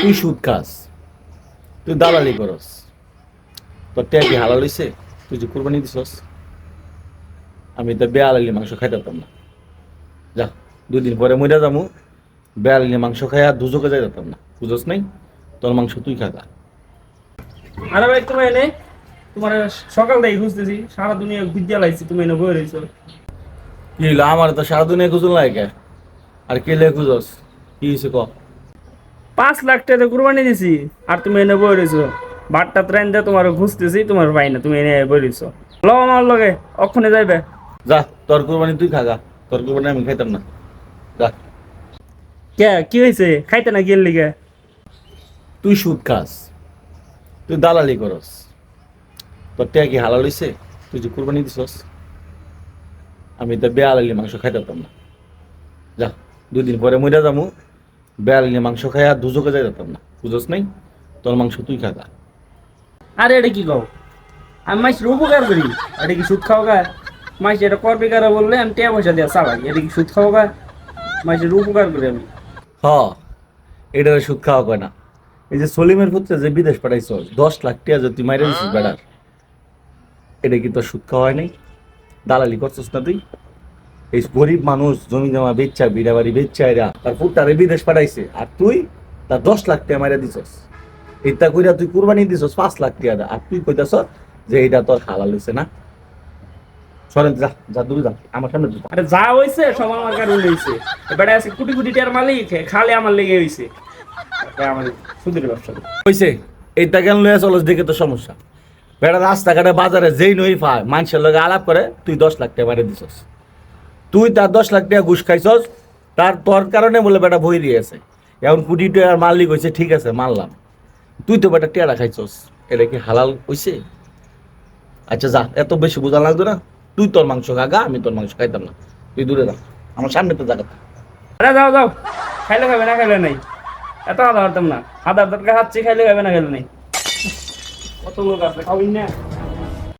তুই সুদ খাস, তুই দালালি করস, তোর ট্যাগ কি হালাল হইছে? তুই যে কুরবানি দিছস, আমি তো বেয়ালালি মাংস খাইতাম না। যা, 2 দিন পরে মইরা যামু, বেয়ালালি মাংস খাইয়া দুজকে যাই যেতাম না, বুঝস নাই? তোর মাংস তুই খাগা। আরে ভাই তুমি এনে তোমার সকাল থেকে খুঁজতেছি, সারা দুনিয়া খুঁজতে লাইছি, তুমি এনে বয়ে রয়েছো। কি হইলো? আমার তো সারা দুনিয়া খুঁজুন লাগে, আর কে লে খুঁজস? কি হয়েছে ক? 5 লাখ টাকা কুরবানি দিছি আর তুমি এনে বয়ে রয়েছো। বাটটা ট্রেন দিয়ে তোমার খুঁজতেছি, তোমার পাই না, তুমি এনে বয়ে রয়েছো। ল আমার লগে অক্ষণে যাইবে। যা, তোর কুরবানি তুই খাগা, তোর কুরবানি আমি খাইতাম না। যা। কে কি হয়েছে? খাইতে না গেল লিগে? তুই সুদ খাস, তুই দালালি করস, তোর ট্যাগ কি হালাল হইছে? তুই যে কুরবানি দিছস, আমি তো বেয়ালালি মাংস খাইতাম না। যা, 2 দিন পরে মইরা যামু, বেয়ালালি মাংস খাইয়া দুজকে যাই যেতাম না, বুঝস নাই? তোর মাংস তুই খাগা। আরে এটা কি কও? আমি মাইসের উপকার করি, এটা কি সুদ খাও গা? মাইস এটা করবে কারা বললে আমি টাকা পয়সা দিয়া চালাই, এটা কি সুদ খাও গা? মাইসের উপকার করি আমি। হ, এটার সুদ খাওয়া কয় না। এই যে সলিমের পুত্রে যে বিদেশ পাঠাইছ, 10 লাখ টাকা যে তুই মাইরা দিছিস বেড়ার, এটা কি তোর সুদ খাওয়া হয় নাই? দালালি করছিস না তুই? এই গরিব মানুষ জমি জমা বেচা, বিড়া বাড়ি বেচা, এরা তার পুত্রারে বিদেশ পাঠাইছে, আর তুই তার 10 লাখ টাকা মাইরা দিছস। এটা কইরা তুই কুরবানি দিছস 5 লাখ টাকা দা, আর তুই কইতাছ যে এটা তোর হালাল হইছে না? সরেন, যা যা, দূরে যা, আমার সামনে যা। আরে যা হইছে সব আমার কারণে হইছে। বেটা আছে কোটি কোটি টাকার মালিক, খালি আমার লেগে হইছে। আমার সুদের ব্যবসা। হইছে, এইটা কেন লইয়া চলস দেখে তো সমস্যা। বেটা রাস্তাঘাটে বাজারে যেই নই পায় মানুষের লগে আলাপ করে, তুই 10 লাখ টাকা মাইরা দিছস। তুই তার 10 লাখ টাকা ঘুষ খাইছস, তার তোর কারণে বলে বেটা বই দিয়েছে। এখন কোটি টাকার মালিক হয়েছে, ঠিক আছে মানলাম, তুই তো বেটা টেরা খাইছস, এটা কি হালাল হইছে? আচ্ছা যা, এত বেশি বোঝা লাগতো না। তুই তোর মাংস খাগা, আমি তোর মাংস খাইতাম না। তুই দূরে যা, আমার সামনে তো জায়গা। আরে যাও যাও, খাইলে খাবে না খাইলে নাই। এত আদা পারতাম না, আদার দরকার খাচ্ছি, খাইলে খাবে না খাইলে নাই। কত লোক আছে খাওয়াই না।